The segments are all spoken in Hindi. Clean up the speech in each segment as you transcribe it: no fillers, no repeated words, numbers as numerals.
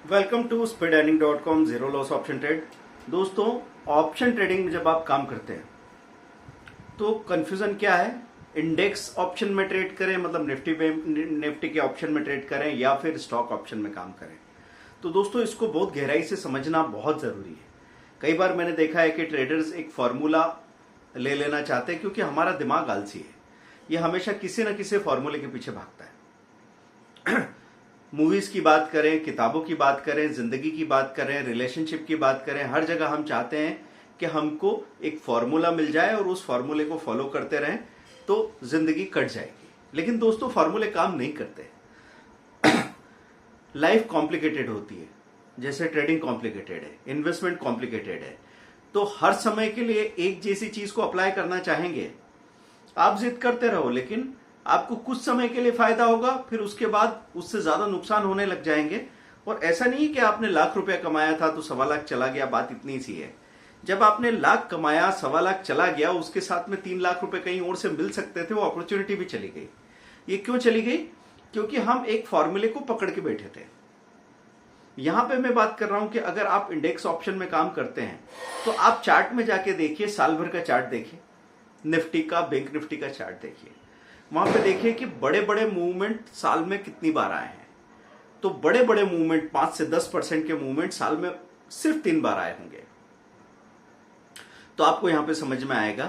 Welcome to speedearning.com zero loss option trade. दोस्तों, ऑप्शन ट्रेडिंग में जब आप काम करते हैं तो कंफ्यूजन क्या है, इंडेक्स ऑप्शन में ट्रेड करें मतलब निफ्टी के ऑप्शन में ट्रेड करें या फिर स्टॉक ऑप्शन में काम करें। तो दोस्तों, इसको बहुत गहराई से समझना बहुत जरूरी है। कई बार मैंने देखा है कि ट्रेडर्स एक फॉर्मूला ले लेना चाहते हैं क्योंकि हमारा दिमाग आलसी है, ये हमेशा किसी न किसी फॉर्मूले के पीछे भागता है। मूवीज की बात करें, किताबों की बात करें, जिंदगी की बात करें, रिलेशनशिप की बात करें, हर जगह हम चाहते हैं कि हमको एक फॉर्मूला मिल जाए और उस फॉर्मूले को फॉलो करते रहें तो जिंदगी कट जाएगी। लेकिन दोस्तों, फॉर्मूले काम नहीं करते। लाइफ कॉम्प्लिकेटेड होती है, जैसे ट्रेडिंग कॉम्प्लिकेटेड है, इन्वेस्टमेंट कॉम्प्लिकेटेड है। तो हर समय के लिए एक जैसी चीज को अप्लाई करना चाहेंगे, आप जिद करते रहो, लेकिन आपको कुछ समय के लिए फायदा होगा, फिर उसके बाद उससे ज्यादा नुकसान होने लग जाएंगे। और ऐसा नहीं कि आपने लाख रुपया कमाया था तो 1.25 लाख चला गया, बात इतनी सी है। जब आपने लाख कमाया, 1.25 लाख चला गया, उसके साथ में 3 लाख रुपए कहीं और से मिल सकते थे, वो अपॉर्चुनिटी भी चली गई। ये क्यों चली गई? क्योंकि हम एक फॉर्मूले को पकड़ के बैठे थे। यहां पे मैं बात कर रहा हूं कि अगर आप इंडेक्स ऑप्शन में काम करते हैं तो आप चार्ट में जाके देखिए, साल भर का चार्ट देखिए, निफ्टी का, बैंक निफ्टी का चार्ट देखिए। वहां पे देखिए कि बड़े बड़े मूवमेंट साल में कितनी बार आए हैं। तो बड़े बड़े मूवमेंट 5 से 10% के मूवमेंट साल में सिर्फ 3 बार आए होंगे। तो आपको यहां पे समझ में आएगा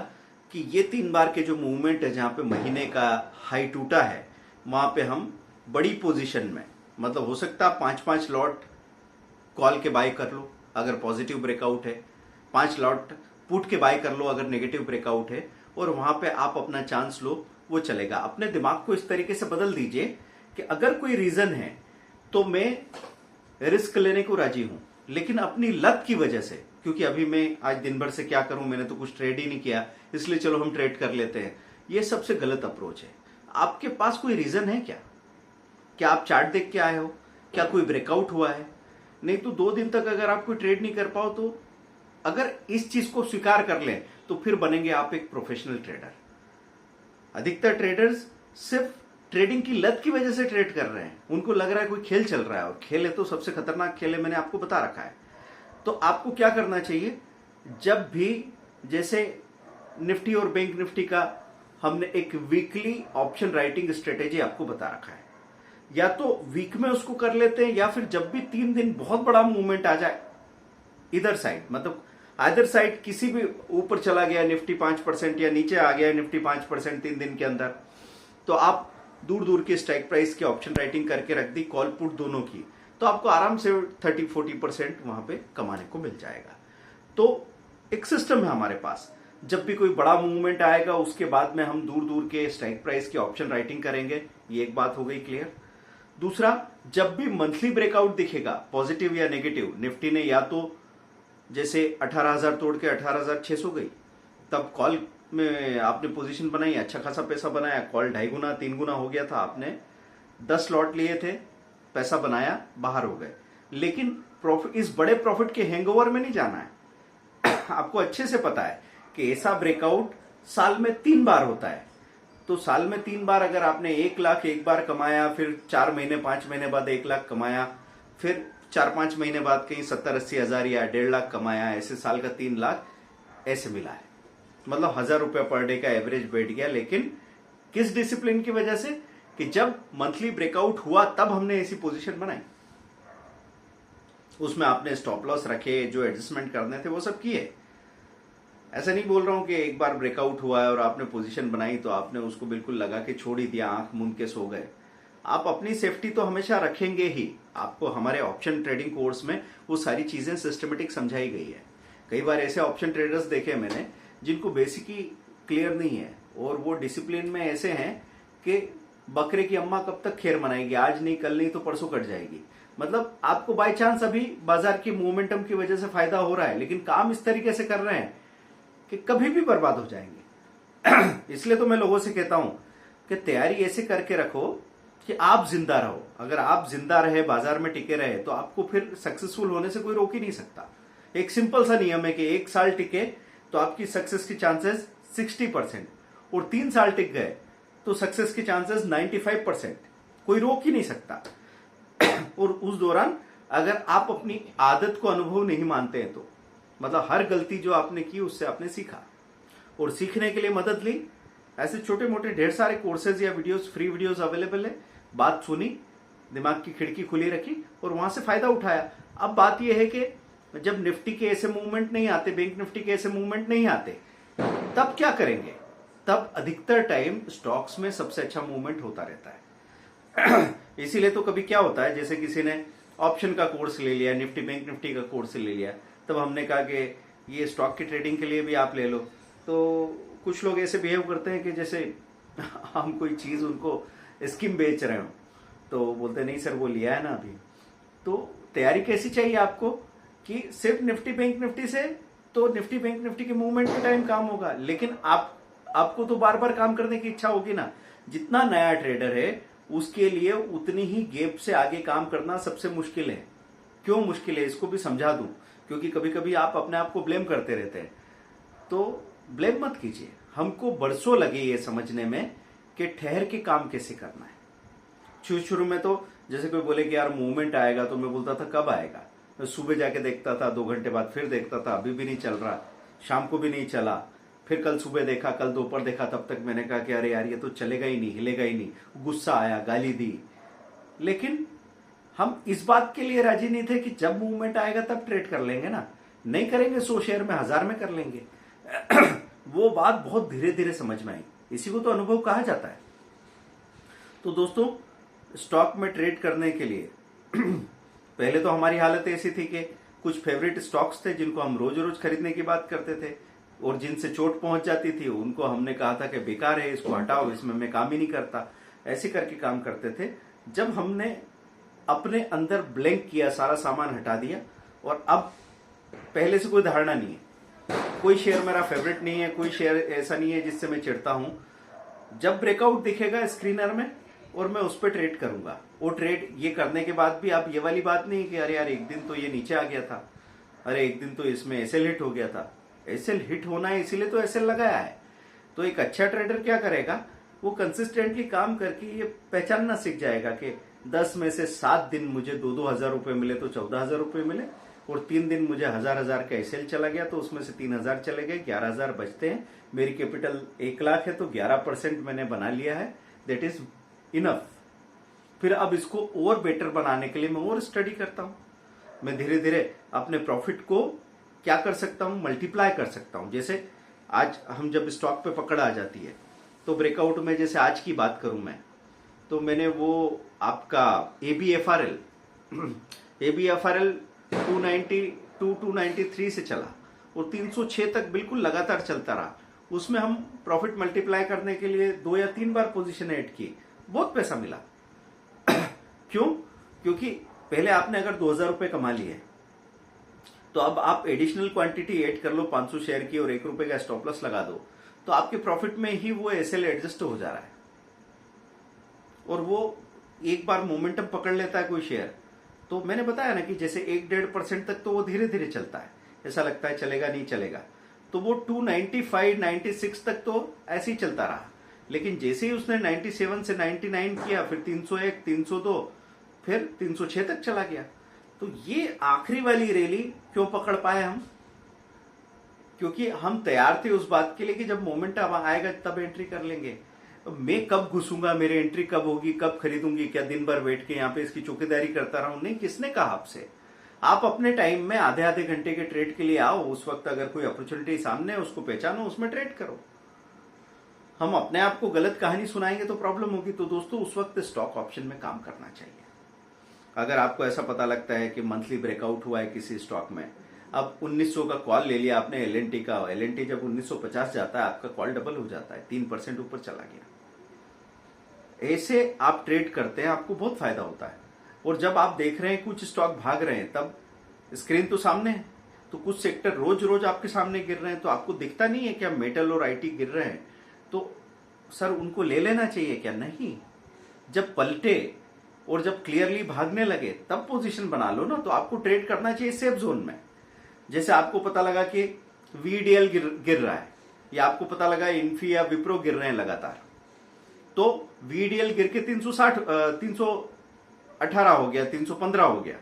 कि ये 3 बार के जो मूवमेंट है, जहां पे महीने का हाई टूटा है, वहां पे हम बड़ी पोजीशन में, मतलब हो सकता है 5-5 लॉट कॉल के बाय कर लो अगर पॉजिटिव ब्रेकआउट है, 5 लॉट पुट के बाय कर लो अगर नेगेटिव ब्रेकआउट है, और वहां पे आप अपना चांस लो, वो चलेगा। अपने दिमाग को इस तरीके से बदल दीजिए कि अगर कोई रीजन है तो मैं रिस्क लेने को राजी हूं, लेकिन अपनी लत की वजह से, क्योंकि अभी मैं आज दिन भर से क्या करूं, मैंने तो कुछ ट्रेड ही नहीं किया, इसलिए चलो हम ट्रेड कर लेते हैं। ये सबसे गलत अप्रोच है। आपके पास कोई रीजन है क्या? क्या आप चार्ट देख के आए हो? क्या कोई ब्रेकआउट हुआ है? नहीं तो 2 दिन तक अगर आप कोई ट्रेड नहीं कर पाओ, तो अगर इस चीज को स्वीकार कर लें तो फिर बनेंगे आप एक प्रोफेशनल ट्रेडर। अधिकतर ट्रेडर्स सिर्फ ट्रेडिंग की लत की वजह से ट्रेड कर रहे हैं। उनको लग रहा है कोई खेल चल रहा है, और खेल है तो सबसे खतरनाक खेल है, मैंने आपको बता रखा है। तो आपको क्या करना चाहिए, जब भी जैसे निफ्टी और बैंक निफ्टी का हमने एक वीकली ऑप्शन राइटिंग स्ट्रेटेजी आपको बता रखा है, या तो वीक में उसको कर लेते हैं, या फिर जब भी 3 दिन बहुत बड़ा मूवमेंट आ जाए इधर साइड, मतलब आइदर साइड, किसी भी ऊपर चला गया निफ्टी 5% या नीचे आ गया निफ्टी 5% 3 दिन के अंदर, तो आप दूर दूर के स्ट्राइक प्राइस की ऑप्शन राइटिंग करके रख दी, कॉल पुट दोनों की, तो आपको आराम से 30-40% वहां पे कमाने को मिल जाएगा। तो एक सिस्टम है हमारे पास, जब भी कोई बड़ा मूवमेंट आएगा उसके बाद में हम दूर दूर के स्ट्राइक प्राइस की ऑप्शन राइटिंग करेंगे। ये एक बात हो गई क्लियर। दूसरा, जब भी मंथली ब्रेकआउट दिखेगा, पॉजिटिव या नेगेटिव, निफ्टी ने या तो जैसे 18,000 तोड़ के 18,600 गई, तब कॉल में आपने पोजीशन बनाई, अच्छा खासा पैसा बनाया, कॉल 2.5 गुना 3 गुना हो गया था, आपने 10 लॉट लिए थे, पैसा बनाया, बाहर हो गए। लेकिन प्रॉफिट, इस बड़े प्रॉफिट के हैंगओवर में नहीं जाना है। आपको अच्छे से पता है कि ऐसा ब्रेकआउट साल में 3 बार होता है। तो साल में 3 बार अगर आपने 1 लाख एक बार कमाया, फिर 4 महीने 5 महीने बाद 1 लाख कमाया, फिर 4-5 महीने बाद कहीं 70-80 हजार या 1.5 लाख कमाया, ऐसे साल का 3 लाख ऐसे मिला है। मतलब 1,000 रुपया पर डे का एवरेज बैठ गया। लेकिन किस डिसिप्लिन की वजह से? कि जब मंथली ब्रेकआउट हुआ तब हमने ऐसी पोजीशन बनाई, उसमें आपने स्टॉप लॉस रखे, जो एडजस्टमेंट करने थे वो सब किए। ऐसा नहीं बोल रहा हूं कि एक बार ब्रेकआउट हुआ है और आपने पोजीशन बनाई तो आपने उसको बिल्कुल लगा के छोड़ ही दिया, आंख मूंद के सो गए। आप अपनी सेफ्टी तो हमेशा रखेंगे ही। आपको हमारे ऑप्शन ट्रेडिंग कोर्स में वो सारी चीजें सिस्टमेटिक समझाई गई है। कई बार ऐसे ऑप्शन ट्रेडर्स देखे मैंने जिनको बेसिकली क्लियर नहीं है, और वो डिसिप्लिन में ऐसे हैं कि बकरे की अम्मा कब तक खैर मनाएगी, आज नहीं कल नहीं तो परसों कट जाएगी। मतलब आपको बाय चांस अभी बाजार की मोमेंटम की वजह से फायदा हो रहा है, लेकिन काम इस तरीके से कर रहे हैं कि कभी भी बर्बाद हो जाएंगे। इसलिए तो मैं लोगों से कहता हूं कि तैयारी ऐसे करके रखो कि आप जिंदा रहो। अगर आप जिंदा रहे, बाजार में टिके रहे, तो आपको फिर सक्सेसफुल होने से कोई रोक ही नहीं सकता। एक सिंपल सा नियम है कि 1 साल टिके तो आपकी सक्सेस की चांसेस 60%, और 3 साल टिक गए तो सक्सेस की चांसेस 95%। कोई रोक ही नहीं सकता। और उस दौरान अगर आप अपनी आदत को अनुभव नहीं मानते हैं तो मतलब हर गलती जो आपने की उससे आपने सीखा और सीखने के लिए मदद ली। ऐसे छोटे मोटे ढेर सारे कोर्सेज या वीडियोस, फ्री वीडियोस अवेलेबल है। बात सुनी, दिमाग की खिड़की खुली रखी और वहां से फायदा उठाया। अब बात यह है कि जब निफ्टी के ऐसे मूवमेंट नहीं आते, बैंक निफ्टी के ऐसे मूवमेंट नहीं आते, तब क्या करेंगे? तब अधिकतर टाइम स्टॉक्स में सबसे अच्छा मूवमेंट होता रहता है। इसीलिए तो कभी क्या होता है, जैसे किसी ने ऑप्शन का कोर्स ले लिया, निफ्टी बैंक निफ्टी का कोर्स ले लिया, तब हमने कहा कि ये स्टॉक की ट्रेडिंग के लिए भी आप ले लो। तो कुछ लोग ऐसे बिहेव करते हैं कि जैसे हम कोई चीज उनको स्कीम बेच रहे हो, तो बोलते नहीं सर वो लिया है ना अभी। तो तैयारी कैसी चाहिए आपको कि सिर्फ निफ्टी बैंक निफ्टी से तो निफ्टी बैंक निफ्टी के मूवमेंट के टाइम काम होगा, लेकिन आपको तो बार बार काम करने की इच्छा होगी ना। जितना नया ट्रेडर है उसके लिए उतनी ही गैप से आगे काम करना सबसे मुश्किल है। क्यों मुश्किल है इसको भी समझा दूं, क्योंकि कभी कभी आप अपने आप को ब्लेम करते रहते हैं। तो ब्लेम मत कीजिए, हमको बरसों लगे ये समझने में कि ठहर के काम कैसे करना है। शुरू में तो जैसे कोई बोले कि यार मूवमेंट आएगा, तो मैं बोलता था कब आएगा। मैं सुबह जाके देखता था, 2 घंटे बाद फिर देखता था, अभी भी नहीं चल रहा, शाम को भी नहीं चला, फिर कल सुबह देखा, कल दोपहर देखा, तब तक मैंने कहा कि अरे यार ये तो चलेगा ही नहीं, हिलेगा ही नहीं। गुस्सा आया, गाली दी। लेकिन हम इस बात के लिए राजी नहीं थे कि जब मूवमेंट आएगा तब ट्रेड कर लेंगे ना, नहीं करेंगे 100 शेयर में 1000 में कर लेंगे। वो बात बहुत धीरे धीरे समझ में आई। इसी को तो अनुभव कहा जाता है। तो दोस्तों, स्टॉक में ट्रेड करने के लिए पहले तो हमारी हालत ऐसी थी कि कुछ फेवरेट स्टॉक्स थे जिनको हम रोज रोज खरीदने की बात करते थे, और जिनसे चोट पहुंच जाती थी उनको हमने कहा था कि बेकार है, इसको हटाओ, इसमें मैं काम ही नहीं करता। ऐसे करके काम करते थे। जब हमने अपने अंदर ब्लैंक किया, सारा सामान हटा दिया, और अब पहले से कोई धारणा नहीं है, कोई शेयर मेरा फेवरेट नहीं है, कोई शेयर ऐसा नहीं है जिससे मैं चिढ़ता हूं। जब ब्रेकआउट दिखेगा स्क्रीनर में और मैं उस पर ट्रेड करूंगा। वो ट्रेड ये करने के बाद भी आप ये वाली बात नहीं कि अरे यार एक दिन तो ये नीचे आ गया था, अरे एक दिन तो इसमें एसएल हिट हो गया था। एसएल हिट होना है इसीलिए तो एसएल लगाया है। तो एक अच्छा ट्रेडर क्या करेगा, वो कंसिस्टेंटली काम करके ये पहचानना सीख जाएगा कि 10 में से 7 दिन मुझे 2-2 हजार रुपए मिले तो 14,000 रुपए मिले, और 3 दिन मुझे 1000 का एसएल चला गया तो उसमें से 3000 चले गए, 11,000 बचते हैं। मेरी कैपिटल 1 लाख है तो 11% मैंने बना लिया है, दैट इज इनफ। फिर अब इसको और बेटर बनाने के लिए मैं और स्टडी करता हूं। मैं धीरे धीरे अपने प्रॉफिट को क्या कर सकता हूं, मल्टीप्लाई कर सकता हूं। जैसे आज हम जब स्टॉक पे पकड़ आ जाती है तो ब्रेकआउट में, जैसे आज की बात करूं मैं, तो मैंने वो आपका एबीएफआरएल 292-293 से चला और 306 तक बिल्कुल लगातार चलता रहा। उसमें हम प्रॉफिट मल्टीप्लाई करने के लिए 2 या 3 बार पोजीशन ऐड की, बहुत पैसा मिला। क्यों? क्योंकि पहले आपने अगर 2,000 रुपए कमा लिए तो अब आप एडिशनल क्वांटिटी ऐड कर लो 500 शेयर की और 1 रुपए का स्टॉप लॉस लगा दो, तो आपके प्रॉफिट में ही वो एसएल एडजस्ट हो जा रहा है। और वो एक बार मोमेंटम पकड़ लेता है कोई शेयर, तो मैंने बताया ना कि जैसे 1-1.5% तक तो वो धीरे धीरे चलता है, ऐसा लगता है चलेगा नहीं चलेगा, तो वो 295-96 तक तो ऐसे ही चलता रहा। लेकिन जैसे ही उसने 97 से 99 किया, फिर 301, 302, फिर 306 तक चला गया। तो ये आखिरी वाली रैली क्यों पकड़ पाए हम? क्योंकि हम तैयार थे उस बात के लिए कि जब मोमेंट आएगा तब एंट्री कर लेंगे। मैं कब घुसूंगा, मेरी एंट्री कब होगी, कब खरीदूंगी, क्या दिन भर बैठ के यहाँ पे इसकी चौकीदारी करता रहूं? नहीं, किसने कहा आपसे? आप अपने टाइम में आधे घंटे के ट्रेड के लिए आओ। उस वक्त अगर कोई अपॉर्चुनिटी सामने है उसको पहचानो, उसमें ट्रेड करो। हम अपने आप को गलत कहानी सुनाएंगे तो प्रॉब्लम होगी। तो दोस्तों, उस वक्त स्टॉक ऑप्शन में काम करना चाहिए। अगर आपको ऐसा पता लगता है कि मंथली ब्रेकआउट हुआ है किसी स्टॉक में, अब 1900 का कॉल ले लिया आपने एलएनटी का, एलएनटी जब 1950 जाता है आपका कॉल डबल हो जाता है, 3% ऊपर चला गया। ऐसे आप ट्रेड करते हैं, आपको बहुत फायदा होता है। और जब आप देख रहे हैं कुछ स्टॉक भाग रहे हैं, तब स्क्रीन तो सामने है, तो कुछ सेक्टर रोज रोज आपके सामने गिर रहे हैं, तो आपको दिखता नहीं है क्या मेटल और आईटी गिर रहे हैं, तो सर उनको ले लेना चाहिए क्या? नहीं, जब पलटे और जब क्लियरली भागने लगे तब पोजीशन बना लो ना। तो आपको ट्रेड करना चाहिए सेफ जोन में। जैसे आपको पता लगा कि वीडीएल गिर रहा है, या आपको पता लगा इन्फी या विप्रो गिर रहे हैं लगातार, तो वीडीएल गिर के 318 हो गया, 315 हो गया,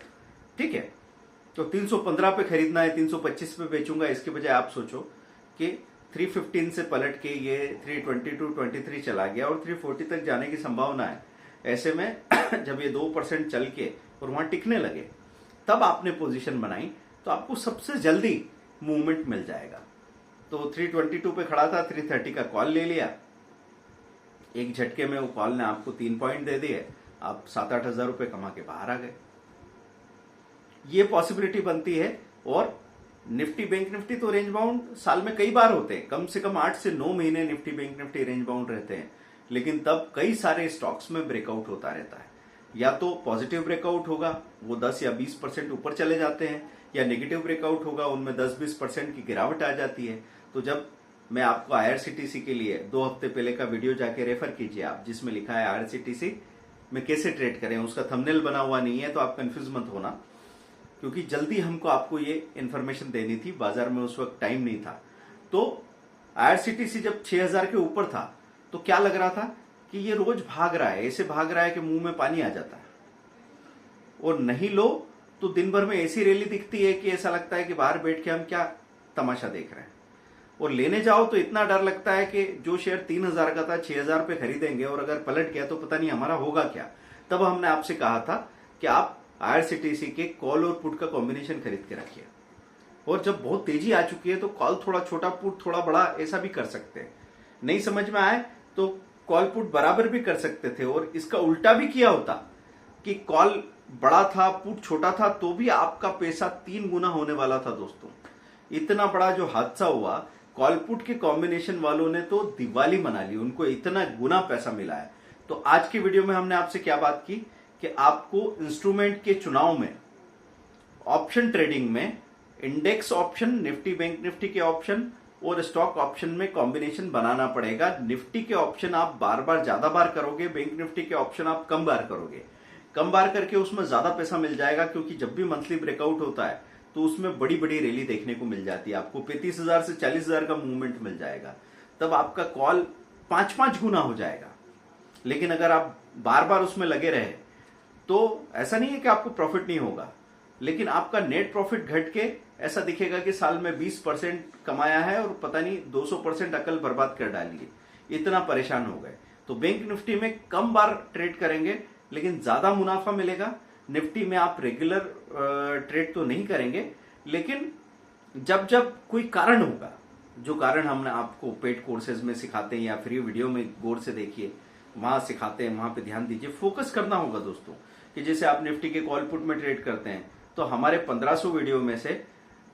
ठीक है। तो 315 पे खरीदना है, 325 पे बेचूंगा, इसके बजाय आप सोचो कि 315 से पलट के ये 322 23 चला गया और 340 तक जाने की संभावना है। ऐसे में जब ये 2% चल के और वहां टिकने लगे तब आपने पोजीशन बनाई तो आपको सबसे जल्दी मूवमेंट मिल जाएगा। तो 322 पे खड़ा था, 330 का कॉल ले लिया, एक झटके में वो कॉल ने आपको 3 पॉइंट दे दिए, आप 7-8 हजार रुपए कमा के बाहर आ गए। ये पॉसिबिलिटी बनती है। और निफ्टी बैंक निफ्टी तो रेंज बाउंड साल में कई बार होते हैं, कम से कम 8 से 9 महीने Nifty bank Nifty range bound रहते हैं, लेकिन तब कई सारे स्टॉक्स में ब्रेकआउट होता रहता है। या तो पॉजिटिव ब्रेकआउट होगा, वो 10 या 20% ऊपर चले जाते हैं, या नेगेटिव ब्रेकआउट होगा, उनमें 10-20% की गिरावट आ जाती है। तो जब मैं आपको IRCTC के लिए 2 हफ्ते पहले का वीडियो जाके रेफर कीजिए आप, जिसमें लिखा है IRCTC में कैसे ट्रेड करें, उसका थंबनेल बना हुआ नहीं है तो आप कंफ्यूज मत होना, क्योंकि जल्दी हमको आपको ये इन्फॉर्मेशन देनी थी, बाजार में उस वक्त टाइम नहीं था। तो IRCTC जब 6000 के ऊपर था तो क्या लग रहा था कि ये रोज भाग रहा है, ऐसे भाग रहा है कि मुंह में पानी आ जाता है, और नहीं लो तो दिन भर में ऐसी रैली दिखती है कि ऐसा लगता है कि बाहर बैठ के हम क्या तमाशा देख रहे हैं। और लेने जाओ तो इतना डर लगता है कि जो शेयर 3000 का था 6000 पे खरीदेंगे और अगर पलट गया तो पता नहीं हमारा होगा क्या। तब हमने आपसे कहा था कि आप IRCTC के कॉल और पुट का कॉम्बिनेशन खरीद के रखिए, और जब बहुत तेजी आ चुकी है तो कॉल थोड़ा छोटा, पुट थोड़ा बड़ा, ऐसा भी कर सकते हैं। नहीं समझ में आए तो कॉल पुट बराबर भी कर सकते थे, और इसका उल्टा भी किया होता कि कॉल बड़ा था पुट छोटा था तो भी आपका पैसा 3 गुना होने वाला था दोस्तों। इतना बड़ा जो हादसा हुआ, कॉल पुट के कॉम्बिनेशन वालों ने तो दिवाली मना ली, उनको इतना गुना पैसा मिला है। तो आज की वीडियो में हमने आपसे क्या बात की कि आपको इंस्ट्रूमेंट के चुनाव में, ऑप्शन ट्रेडिंग में, index option, Nifty bank Nifty के ऑप्शन और स्टॉक ऑप्शन में कॉम्बिनेशन बनाना पड़ेगा। निफ्टी के ऑप्शन आप बार बार ज्यादा बार करोगे, बैंक निफ्टी के ऑप्शन आप कम बार करोगे। कम बार करके उसमें ज्यादा पैसा मिल जाएगा, क्योंकि जब भी मंथली ब्रेकआउट होता है तो उसमें बड़ी बड़ी रैली देखने को मिल जाती है, आपको 35,000 से 40,000 का मूवमेंट मिल जाएगा, तब आपका कॉल 5-5 गुना हो जाएगा। लेकिन अगर आप बार बार उसमें लगे रहे तो ऐसा नहीं है कि आपको प्रॉफिट नहीं होगा, लेकिन आपका नेट प्रॉफिट घट के ऐसा दिखेगा कि साल में 20% कमाया है और पता नहीं 200% अकल बर्बाद कर डाली है, इतना परेशान हो गए। तो बैंक निफ्टी में कम बार ट्रेड करेंगे लेकिन ज्यादा मुनाफा मिलेगा। निफ्टी में आप रेगुलर ट्रेड तो नहीं करेंगे, लेकिन जब जब कोई कारण होगा, जो कारण हमने आपको पेड कोर्सेज में सिखाते हैं या फ्री वीडियो में गौर से देखिए, वहां सिखाते हैं, वहां पे ध्यान दीजिए। फोकस करना होगा दोस्तों, कि जैसे आप निफ्टी के कॉल पुट में ट्रेड करते हैं तो हमारे 1500 वीडियो में से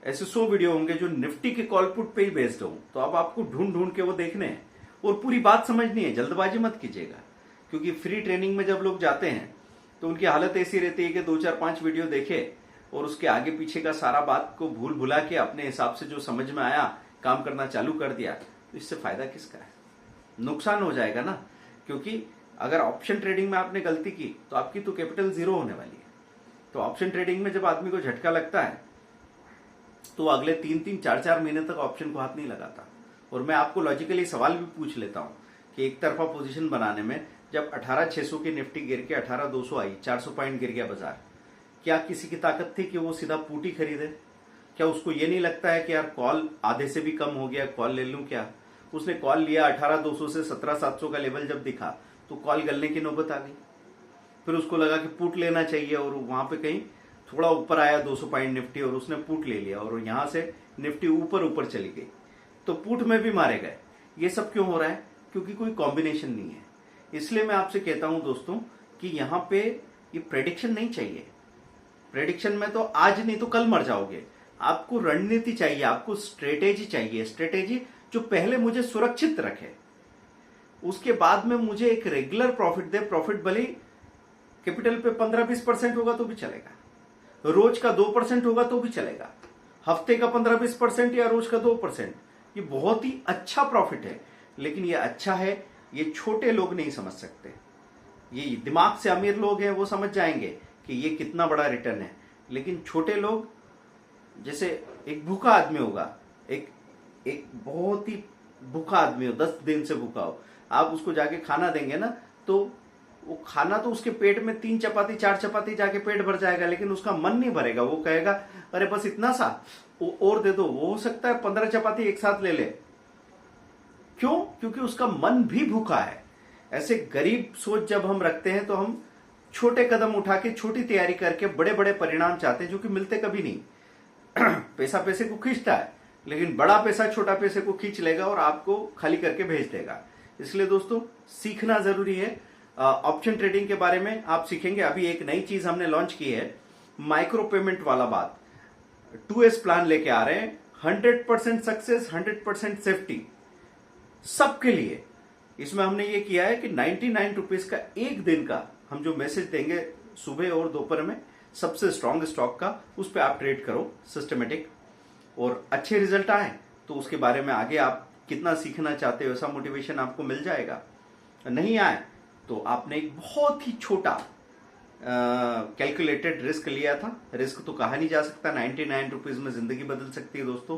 ऐसे 100 वीडियो होंगे जो निफ्टी के कॉल पुट पे ही बेस्ड हो, तो अब आपको ढूंढ ढूंढ के वो देखने हैं और पूरी बात समझनी है। जल्दबाजी मत कीजिएगा, क्योंकि फ्री ट्रेनिंग में जब लोग जाते हैं तो उनकी हालत ऐसी रहती है कि 2-4-5 वीडियो देखे और उसके आगे पीछे का सारा बात को भूल भुला के अपने हिसाब से जो समझ में आया काम करना चालू कर दिया। तो इससे फायदा किसका है? नुकसान हो जाएगा ना, क्योंकि अगर ऑप्शन ट्रेडिंग में आपने गलती की तो आपकी तो कैपिटल 0 होने वाली है। तो ऑप्शन ट्रेडिंग में जब आदमी को झटका लगता है तो अगले 3-3, 4-4 महीने तक ऑप्शन को हाथ नहीं लगाता। और मैं आपको लॉजिकली सवाल भी पूछ लेता हूं कि एक तरफा पोजीशन बनाने में जब 18,600 की निफ्टी गिर के 18,200 आई, 400 पॉइंट गिर गया बाजार, क्या किसी की ताकत थी कि वो सीधा पुट ही खरीदे? क्या उसको ये नहीं लगता है कि यार कॉल आधे से भी कम हो गया, कॉल ले लूं क्या? उसने कॉल लिया, 18,200 से 17,700 का लेवल जब दिखा तो कॉल गलने की नौबत आ गई। फिर उसको लगा कि पुट लेना चाहिए, और वहां पे कहीं थोड़ा ऊपर आया 200 पॉइंट निफ्टी और उसने पुट ले लिया, और यहां से निफ्टी ऊपर ऊपर चली गई, तो पुट में भी मारे गए। ये सब क्यों हो रहा है? क्योंकि कोई कॉम्बिनेशन नहीं है। इसलिए मैं आपसे कहता हूं दोस्तों कि यहां पे ये प्रेडिक्शन नहीं चाहिए। प्रेडिक्शन में तो आज नहीं तो कल मर जाओगे। आपको रणनीति चाहिए, आपको स्ट्रेटेजी चाहिए। स्ट्रेटेजी जो पहले मुझे सुरक्षित रखे, उसके बाद में मुझे एक रेगुलर प्रॉफिट दे। प्रॉफिट भले कैपिटल पे 15-20% होगा तो भी चलेगा, रोज का 2% होगा तो भी चलेगा, हफ्ते का 15-20% या रोज का 2%, ये बहुत ही अच्छा प्रॉफिट है। लेकिन ये अच्छा है, ये छोटे लोग नहीं समझ सकते। ये दिमाग से अमीर लोग हैं, वो समझ जाएंगे कि ये कितना बड़ा रिटर्न है। लेकिन छोटे लोग, जैसे एक भूखा आदमी होगा, एक बहुत ही भूखा आदमी हो, 10 दिन से भूखा हो, आप उसको जाके खाना देंगे ना तो वो खाना तो उसके पेट में 3 चपाती 4 चपाती जाके पेट भर जाएगा, लेकिन उसका मन नहीं भरेगा। वो कहेगा अरे बस इतना सा और दे दो। वो हो सकता है 15 चपाती एक साथ ले ले। क्यों? क्योंकि उसका मन भी भूखा है। ऐसे गरीब सोच जब हम रखते हैं तो हम छोटे कदम उठा के, छोटी तैयारी करके बड़े बड़े परिणाम चाहते हैं, जो कि मिलते कभी नहीं। पैसा पैसे को खींचता है, लेकिन बड़ा पैसा छोटा पैसे को खींच लेगा और आपको खाली करके भेज देगा। इसलिए दोस्तों सीखना जरूरी है। ऑप्शन ट्रेडिंग के बारे में आप सीखेंगे। अभी एक नई चीज हमने लॉन्च की है, माइक्रो पेमेंट वाला बात। 2S प्लान लेके आ रहे हैं, 100% सक्सेस, 100% सेफ्टी सबके लिए। इसमें हमने ये किया है कि 99 रुपीज का एक दिन का हम जो मैसेज देंगे सुबह और दोपहर में, सबसे स्ट्रांग स्टॉक का, उस पर आप ट्रेड करो सिस्टमेटिक, और अच्छे रिजल्ट आए तो उसके बारे में आगे आप कितना सीखना चाहते हो वैसा मोटिवेशन आपको मिल जाएगा। नहीं आए तो आपने एक बहुत ही छोटा कैलकुलेटेड रिस्क लिया था। रिस्क तो कहा नहीं जा सकता। 99 रुपीज में जिंदगी बदल सकती है दोस्तों।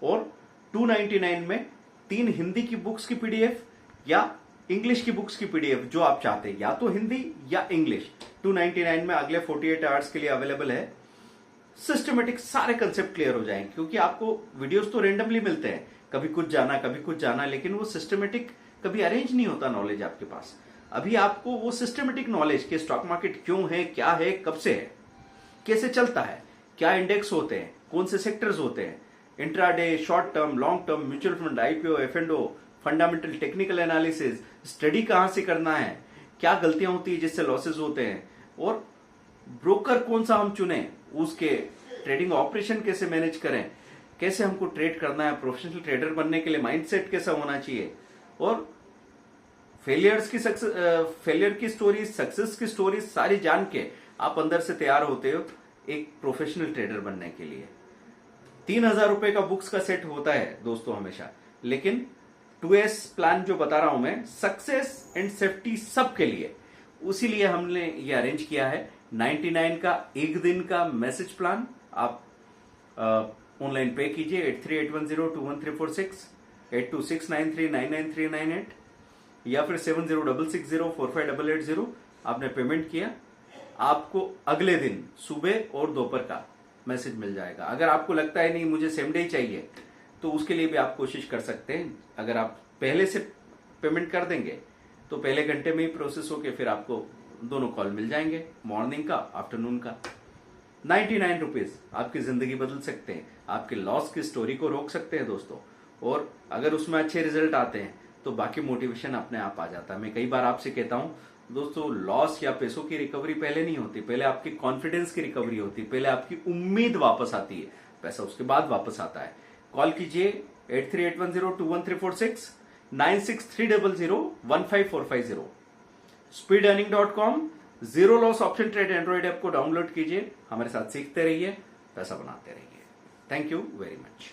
और 299 में 3 हिंदी की बुक्स की पीडीएफ या इंग्लिश की बुक्स की पीडीएफ, जो आप चाहते हैं, या तो हिंदी या इंग्लिश, 299 में अगले 48 आवर्स के लिए अवेलेबल है। सिस्टमेटिक सारे कंसेप्ट क्लियर हो जाएंगे, क्योंकि आपको वीडियोस तो रेंडमली मिलते हैं, कभी कुछ जाना कभी कुछ जाना, लेकिन वो सिस्टमेटिक कभी अरेंज नहीं होता नॉलेज आपके पास। अभी आपको वो सिस्टमेटिक नॉलेज कि स्टॉक मार्केट क्यों है, क्या है, कब से है, कैसे चलता है, क्या इंडेक्स होते हैं, कौन से सेक्टर्स होते हैं, intraday, short term, long term, mutual fund, IPO, F&O, fundamental, technical analysis, study कहां से करना है, क्या गलतियां होती है जिससे लॉसेस होते हैं, और ब्रोकर कौन सा हम चुने, उसके ट्रेडिंग ऑपरेशन कैसे मैनेज करें, कैसे हमको ट्रेड करना है, प्रोफेशनल ट्रेडर बनने के लिए माइंडसेट कैसा होना चाहिए, और फेलियर की स्टोरी, सक्सेस की स्टोरी सारी जान के आप अंदर से तैयार होते हो एक प्रोफेशनल ट्रेडर बनने के लिए। 3000 रुपए का बुक्स का सेट होता है दोस्तों हमेशा, लेकिन 2S प्लान जो बता रहा हूं मैं, सक्सेस एंड सेफ्टी सबके लिए, उसी लिए हमने ये अरेंज किया है। 99 का एक दिन का मैसेज प्लान आप ऑनलाइन पे कीजिए 8381021346, 8269399398, या फिर 7066045880। आपने पेमेंट किया, आपको अगले दिन सुबह और दोपहर का मैसेज मिल जाएगा। अगर आपको लगता है नहीं मुझे सेम डे ही चाहिए, तो उसके लिए भी आप कोशिश कर सकते हैं। अगर आप पहले से पेमेंट कर देंगे तो पहले घंटे में ही प्रोसेस होके फिर आपको दोनों कॉल मिल जाएंगे, मॉर्निंग का, आफ्टरनून का। 99 रुपीज आपकी जिंदगी बदल सकते हैं, आपके लॉस की स्टोरी को रोक सकते हैं दोस्तों। और अगर उसमें अच्छे रिजल्ट आते हैं तो बाकी मोटिवेशन अपने आप आ जाता है। मैं कई बार आपसे कहता हूं दोस्तों, लॉस या पैसों की रिकवरी पहले नहीं होती, पहले आपकी कॉन्फिडेंस की रिकवरी होती है, पहले आपकी उम्मीद वापस आती है, पैसा उसके बाद वापस आता है। कॉल कीजिए 8381021346, 9630015450। speedearning.com, zero loss option trade Android app को डाउनलोड कीजिए, हमारे साथ सीखते रहिए, पैसा बनाते रहिए। Thank you very much.